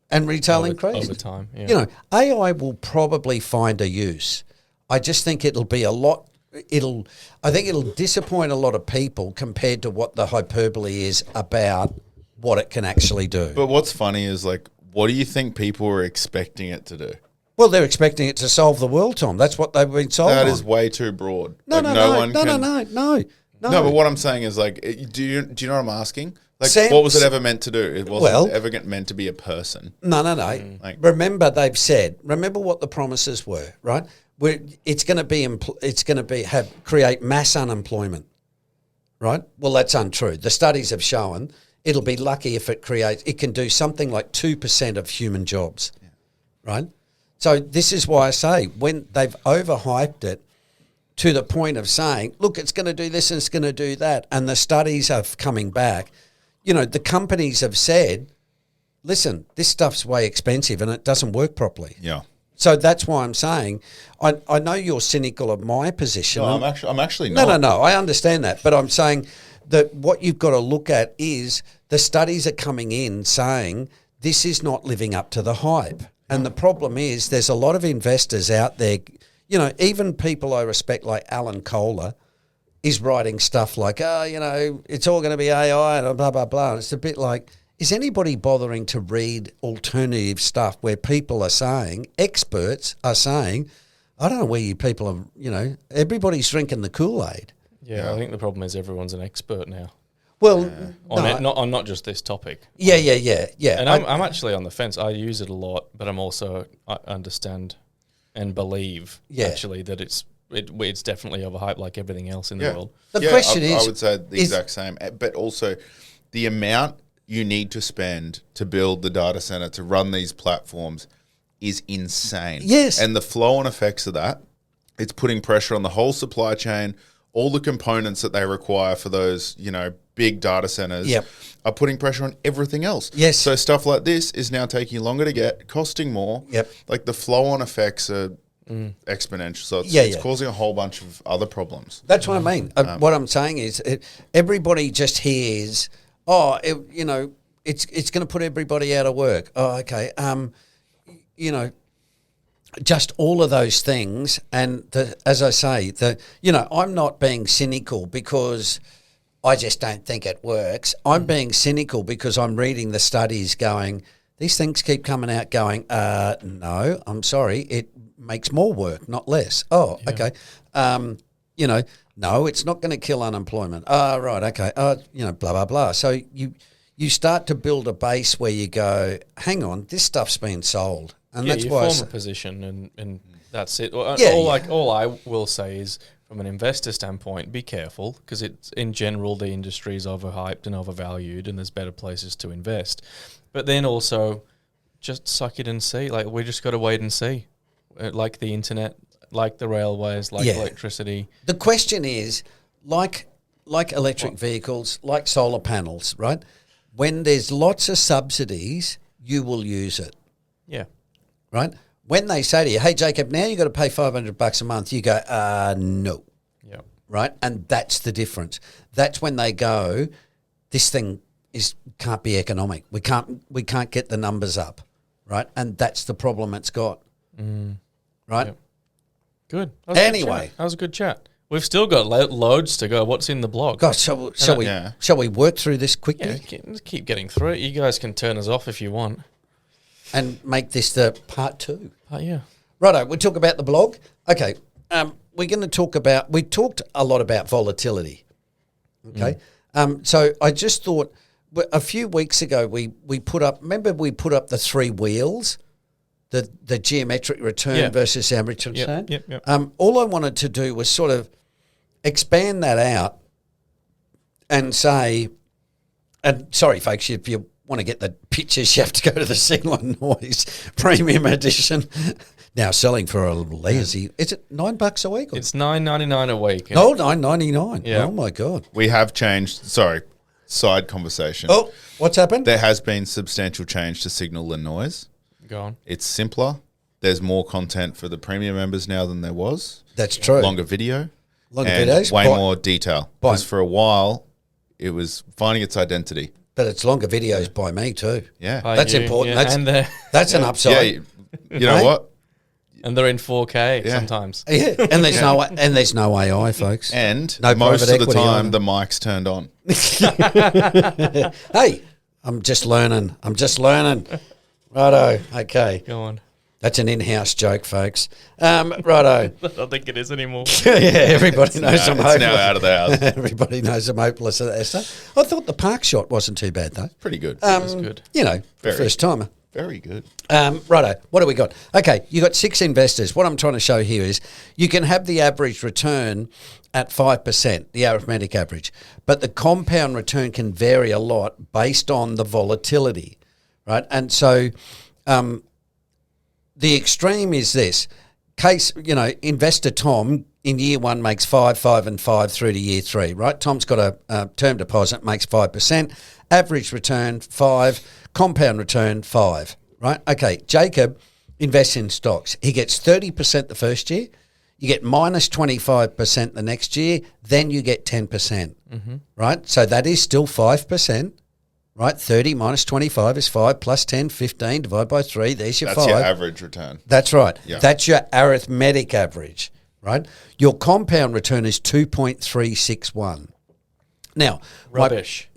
And retail increased. Over time, yeah. AI will probably find a use. I just think it'll be I think it'll disappoint a lot of people compared to what the hyperbole is about what it can actually do. But what's funny is, what do you think people were expecting it to do? Well, they're expecting it to solve the world, Tom. That's what they've been sold on. That is way too broad. No. No, but what I'm saying is, do you know what I'm asking? What was it ever meant to do? It wasn't ever meant to be a person. No. Remember, they've said. Remember what the promises were, right? It's going to create mass unemployment, right? Well, that's untrue. The studies have shown it'll be lucky if it can do something like 2% of human jobs, right? So this is why I say, when they've overhyped it to the point of saying, look, it's going to do this and it's going to do that, and the studies are coming back, the companies have said, listen, this stuff's way expensive and it doesn't work properly. Yeah. So that's why I'm saying, I know you're cynical of my position. No, I'm actually not. No, I understand that. But I'm saying that what you've got to look at is the studies are coming in saying this is not living up to the hype. And the problem is there's a lot of investors out there, even people I respect like Alan Kohler is writing stuff like, it's all going to be AI and blah, blah, blah. And it's a bit like, is anybody bothering to read alternative stuff where people are saying, experts are saying, I don't know where you people are, everybody's drinking the Kool-Aid. Yeah, I think the problem is everyone's an expert now. Well, on not just this topic. Yeah. And I'm actually on the fence. I use it a lot, but I understand and believe actually that it's definitely overhyped like everything else in the world. The question is, I would say the exact same, but also the amount you need to spend to build the data center to run these platforms is insane. Yes, and the flow-on effects of that, it's putting pressure on the whole supply chain. All the components that they require for those, big data centers are putting pressure on everything else. Yes. So stuff like this is now taking longer to get, costing more. Yep. Like the flow-on effects are exponential. So it's causing a whole bunch of other problems. That's what I mean. What I'm saying is everybody just hears, it's going to put everybody out of work. Oh, okay. Just all of those things, and as I say, I'm not being cynical because I just don't think it works. I'm being cynical because I'm reading the studies going, these things keep coming out going, no, I'm sorry, it makes more work, not less. Oh, okay. No, it's not going to kill unemployment. Oh, right, okay. Blah, blah, blah. So you start to build a base where you go, hang on, this stuff's been sold. And yeah, that's you why form a position and that's it. All, Yeah, all I will say is, from an investor standpoint, be careful, because it's, in general, the industry is overhyped and overvalued, and there's better places to invest. But then also, just suck it and see. Like, we just got to wait and see. Like the internet, like the railways, like electricity. The question is, like electric vehicles, like solar panels, right? When there's lots of subsidies, you will use it. Yeah. Right? When they say to you, hey, Jacob, now you've got to pay $500 a month, you go, no. Yeah. Right? And that's the difference. That's when they go, this thing can't be economic. We can't get the numbers up. Right? And that's the problem it's got. Right? Yep. Good. Anyway. That was a good chat. We've still got loads to go. What's in the blog? Gosh, shall we work through this quickly? Yeah, keep getting through it. You guys can turn us off if you want. And make this the part 2. Yeah. Righto, we'll talk about the blog. Okay, we're going to talk about, we talked a lot about volatility. Okay, so I just thought, a few weeks ago we put up the 3 wheels, the geometric return versus average return. Yep. All I wanted to do was sort of expand that out and say, and sorry folks, if you want to get the pictures, you have to go to the Signal Noise Premium Edition. Now selling for a lazy, is it $9 a week? It's $9.99 a week. No, $9.99. Yeah. Oh my God. We have changed. Sorry, side conversation. Oh, what's happened? There has been substantial change to Signal and Noise. Go on. It's simpler. There's more content for the premium members now than there was. That's true. Longer video. Longer and videos. way more detail. Because for a while, it was finding its identity. But it's longer videos by me too. Yeah. That's important. Yeah. That's an upside. Yeah, you know what? And they're in 4K sometimes. Yeah, and there's no AI, folks. And No most of private the equity time, either. the mic's turned on. Hey, I'm just learning. Righto. Okay. Go on. That's an in-house joke, folks. Righto. I don't think it is anymore. Yeah, everybody knows I'm hopeless. It's now out of the house. Everybody knows I'm hopeless at that stuff. I thought the park shot wasn't too bad, though. Pretty good. That's good. You know, Very. first timer. Very good. Righto, what do we got? Okay, you got 6 investors. What I'm trying to show here is you can have the average return at 5%, the arithmetic average, but the compound return can vary a lot based on the volatility, right? And so the extreme is this. Investor Tom in year 1 makes 5, 5 and 5 through to year 3, right? Tom's got a term deposit, makes 5%, average return 5, compound return 5, right? Okay, Jacob invests in stocks. He gets 30% the first year, you get minus 25% the next year, then you get 10%, right? So that is still 5%. Right, 30 minus 25 is 5 plus 10, 15, divide by 3, there's your 5. That's your average return. That's right. Yeah. That's your arithmetic average, right? Your compound return is 2.361. Now, Rubbish.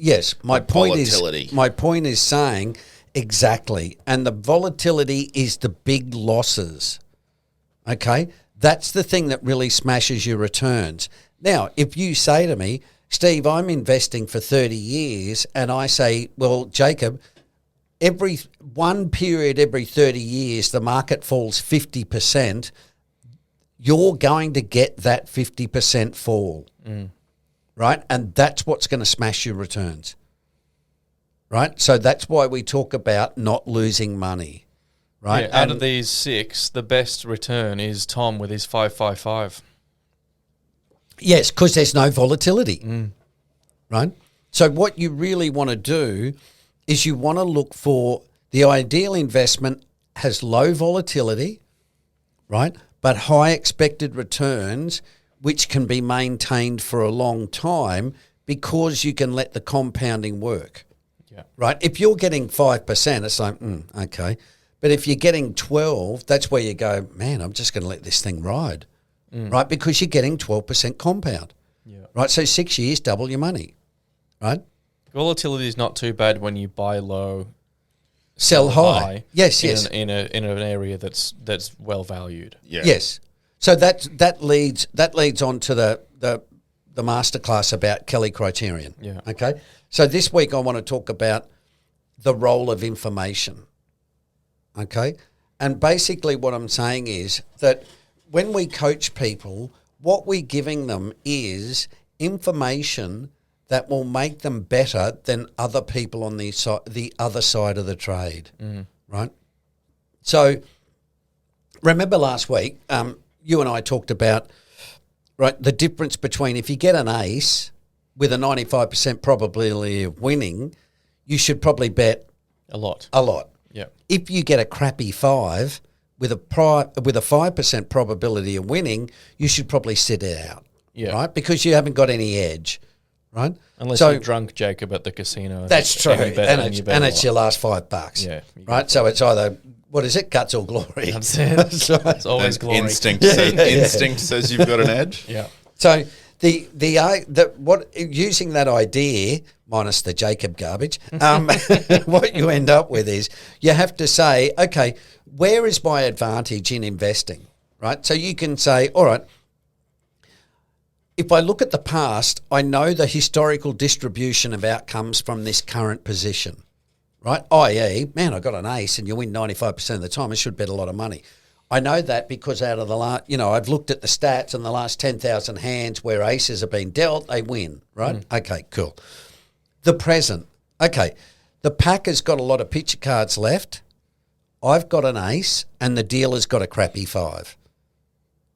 My point volatility. is saying exactly, and the volatility is the big losses, okay? That's the thing that really smashes your returns. Now, if you say to me, Steve, I'm investing for 30 years, and I say, well, Jacob, every 30 years, the market falls 50%, you're going to get that 50% fall, right? And that's what's going to smash your returns, right? So that's why we talk about not losing money, right? Yeah, out of these 6, the best return is Tom with his 555. Yes, because there's no volatility, right? So what you really want to do is you want to look for the ideal investment has low volatility, right, but high expected returns, which can be maintained for a long time because you can let the compounding work, right? If you're getting 5%, it's like, okay. But if you're getting 12, that's where you go, man, I'm just going to let this thing ride. Right, because you're getting 12% compound, right? So 6 years, double your money, right? Volatility is not too bad when you buy low, sell high. Yes. In an area that's well valued. Yeah. Yes. So that leads on to the masterclass about Kelly criterion. Yeah. Okay. So this week I want to talk about the role of information. Okay. And basically what I'm saying is that when we coach people, what we're giving them is information that will make them better than other people on the other side of the trade, right? So remember last week, you and I talked about, right, the difference between if you get an ace with a 95% probability of winning, you should probably bet a lot. Yeah. If you get a crappy 5 with a 5% probability of winning, you should probably sit it out. Yeah. Right? Because you haven't got any edge. Right? Unless you're drunk, Jacob, at the casino. That's true. And it's your last $5. Yeah. Right? So it's either, what is it, guts or glory? That's it. It's always glory. Instinct says you've got an edge. Yeah. So using that idea, minus the Jacob garbage, what you end up with is you have to say, okay, where is my advantage in investing? Right? So you can say, all right, if I look at the past, I know the historical distribution of outcomes from this current position, right? I.e., man, I got an ace and you win 95% of the time, I should bet a lot of money. I know that because out of the last, I've looked at the stats and the last 10,000 hands where aces have been dealt, they win, right? Okay, cool. The present, okay, the pack has got a lot of picture cards left. I've got an ace and the dealer's got a crappy 5,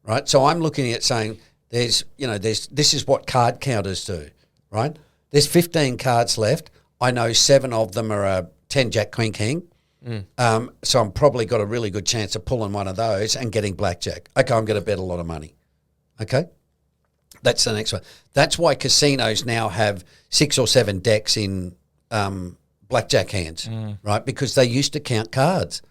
right? So I'm looking at saying, this is what card counters do, right? There's 15 cards left. I know 7 of them are a 10 Jack Queen King. So I'm probably got a really good chance of pulling one of those and getting blackjack. Okay, I'm going to bet a lot of money. Okay? That's the next one. That's why casinos now have 6 or 7 decks in blackjack hands, right? Because they used to count cards.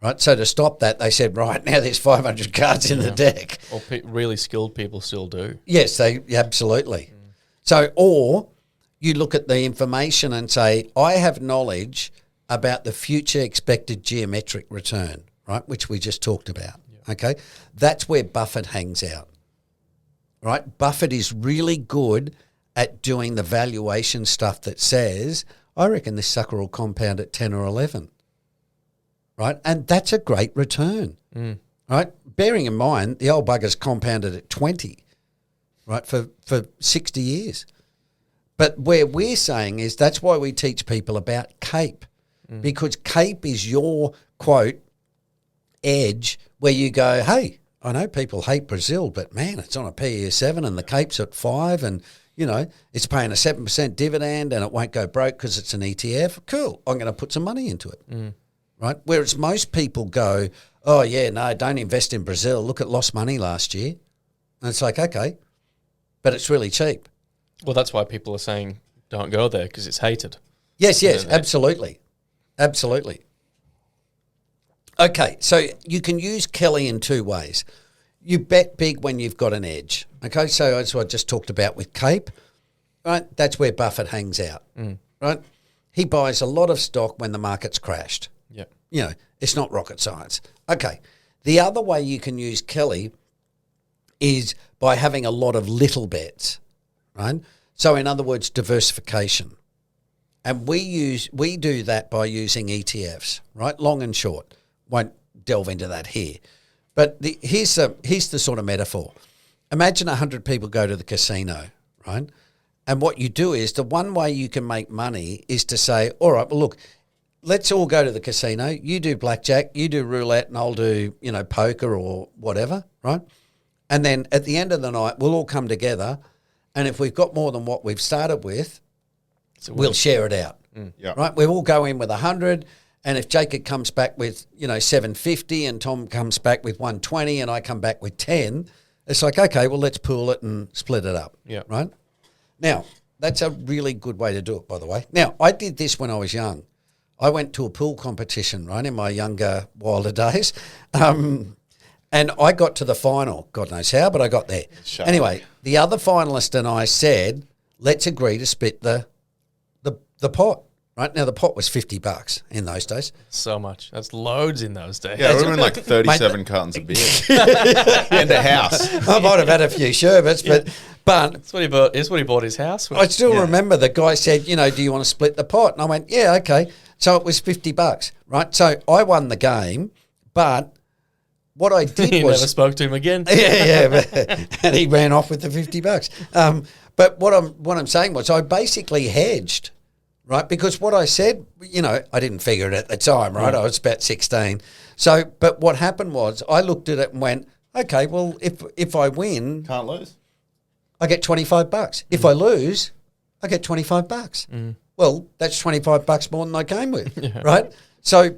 Right, so to stop that, they said, right, now there's 500 cards in the deck. Or really skilled people still do. Yes, absolutely. So, or you look at the information and say, I have knowledge about the future expected geometric return, right, which we just talked about, okay? That's where Buffett hangs out, right? Buffett is really good at doing the valuation stuff that says, I reckon this sucker will compound at 10 or 11. Right, and that's a great return, right? Bearing in mind, the old bugger's compounded at 20, right, for 60 years. But where we're saying is that's why we teach people about CAPE, because CAPE is your, quote, edge where you go, hey, I know people hate Brazil, but, man, it's on a PE of 7 and the CAPE's at 5 and, it's paying a 7% dividend and it won't go broke because it's an ETF. Cool, I'm going to put some money into it. Right? Whereas most people go, oh, yeah, no, don't invest in Brazil. Look, it lost money last year. And it's like, okay, but it's really cheap. Well, that's why people are saying don't go there because it's hated. Yes, absolutely. Absolutely. Okay, so you can use Kelly in 2 ways. You bet big when you've got an edge. Okay, so that's what I just talked about with CAPE. Right? That's where Buffett hangs out. Right? He buys a lot of stock when the market's crashed. Yeah. It's not rocket science. Okay. The other way you can use Kelly is by having a lot of little bets, right? So in other words, diversification. And we do that by using ETFs, right? Long and short. Won't delve into that here. But here's the sort of metaphor. Imagine 100 people go to the casino, right? And what you do is the one way you can make money is to say, all right, well, look, let's all go to the casino. You do blackjack, you do roulette, and I'll do, poker or whatever, right? And then at the end of the night, we'll all come together, and if we've got more than what we've started with, we'll share it out, right? We all go in with 100, and if Jacob comes back with, 750 and Tom comes back with 120 and I come back with 10, it's like, okay, well, let's pool it and split it up, right? Now, that's a really good way to do it, by the way. Now, I did this when I was young. I went to a pool competition, right, in my younger, wilder days, and I got to the final. God knows how, but I got there. Anyway, the other finalist and I said, let's agree to split the pot, right? Now, the pot was $50 in those days. So much. That's loads in those days. Yeah, it would have been like 37 cartons of beer and a house. I might have had a few sherbets, but that's what he bought. Is what he bought his house with. I still remember the guy said, do you want to split the pot? And I went, yeah, okay. So it was $50, right? So I won the game, But what I did You was never spoke to him again. and he ran off with the $50. But what I'm saying was I basically hedged, right? Because what I said, I didn't figure it at the time, right? I was about 16. So, but what happened was I looked at it and went, okay, well, if I win, Can't lose. I get $25. If I lose, I get $25. Well, that's $25 more than I came with, right? So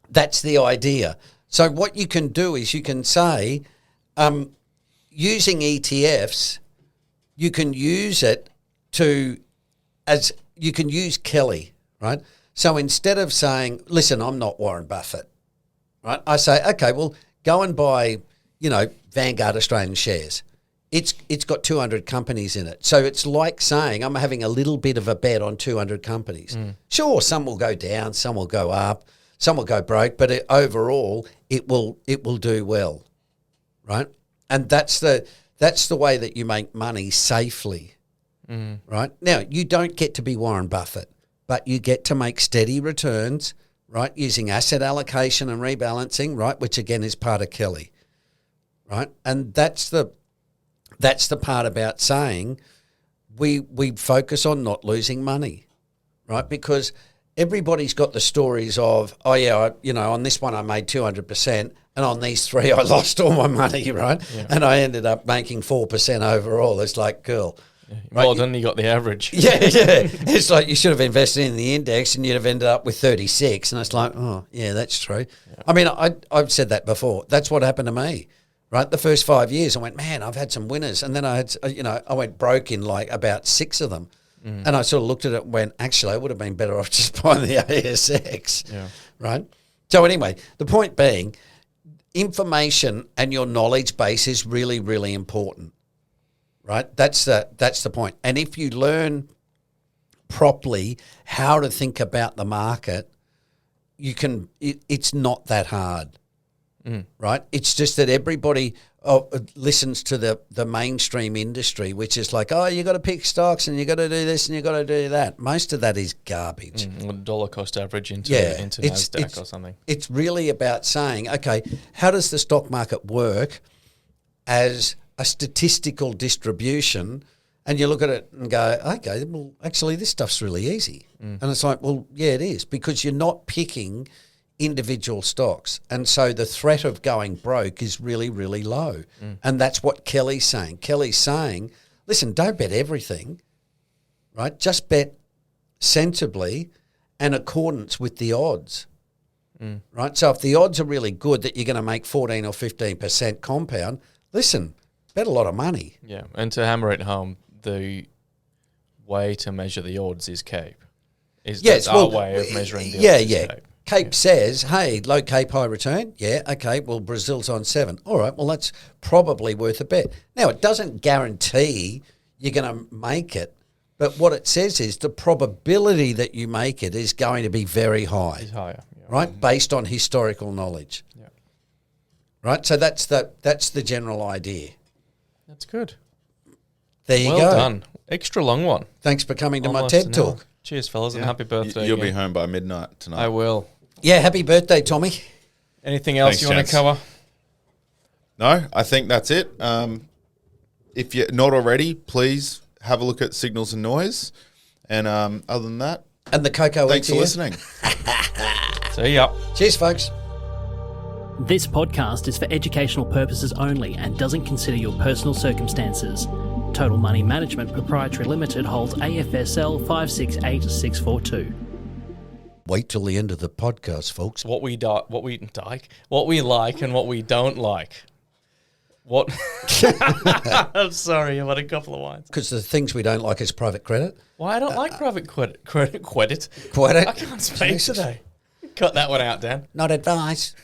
that's the idea. So what you can do is you can say, using ETFs, you can use it you can use Kelly, right? So instead of saying, listen, I'm not Warren Buffett, right? I say, okay, well, go and buy, Vanguard Australian shares. It's got 200 companies in it. So it's like saying I'm having a little bit of a bet on 200 companies. Sure, some will go down, some will go up, some will go broke, but overall it will do well, right? And that's the way that you make money safely, right? Now, you don't get to be Warren Buffett, but you get to make steady returns, right, using asset allocation and rebalancing, right, which again is part of Kelly, right? And that's the part about saying we focus on not losing money, right? Because everybody's got the stories of, on this one I made 200%, and on these three I lost all my money, right? Yeah. And I ended up making 4% overall. It's like, cool. Yeah. Right? Well done, you got the average. Yeah. It's like you should have invested in the index and you'd have ended up with 36. And it's like, oh, yeah, that's true. Yeah. I mean, I've said that before. That's what happened to me. Right, the first 5 years, I went, man, I've had some winners, and then I had, I went broke in like about 6 of them, and I sort of looked at it and went, actually, I would have been better off just buying the ASX, right? So anyway, the point being, information and your knowledge base is really, really important, right? That's the point. And if you learn properly how to think about the market, you can. It's not that hard. Right? It's just that everybody listens to the mainstream industry, which is like, oh, you got to pick stocks and you got to do this and you got to do that. Most of that is garbage. Dollar cost average into NASDAQ or something. It's really about saying, okay, how does the stock market work as a statistical distribution? And you look at it and go, okay, well, actually, this stuff's really easy. And it's like, well, yeah, it is, because you're not picking individual stocks, and so the threat of going broke is really, really low. And that's what Kelly's saying. Kelly's saying, listen, don't bet everything, right? Just bet sensibly and accordance with the odds, right? So if the odds are really good that you're going to make 14 or 15% compound, listen, bet a lot of money. Yeah, and to hammer it home, the way to measure the odds is CAPE. That's our way of measuring the odds. CAPE. CAPE says, hey, low CAPE, high return. Yeah, okay, well, Brazil's on 7. All right, well, that's probably worth a bet. Now, it doesn't guarantee you're going to make it, but what it says is the probability that you make it is going to be very high. It's higher. Yeah. Right, based on historical knowledge. Yeah. Right, so that's the general idea. That's good. There you go. Well done. Extra long one. Thanks for coming to my TED Talk. Cheers, fellas, and happy birthday. You'll be home by midnight tonight. I will. Yeah, happy birthday, Tommy. Anything else you want to cover? No, I think that's it. If you're not already, please have a look at Signals and Noise. And other than that, and the Cocoa thanks for listening. See ya. Cheers, folks. This podcast is for educational purposes only and doesn't consider your personal circumstances. Total Money Management Proprietary Limited holds AFSL 568642. Wait till the end of the podcast, folks. What we like and what we don't like. What? I'm sorry, I've had a couple of wines. Because the things we don't like is private credit. Why I don't like private credit? Credit? I can't speak today. Cut that one out, Dan. Not advice.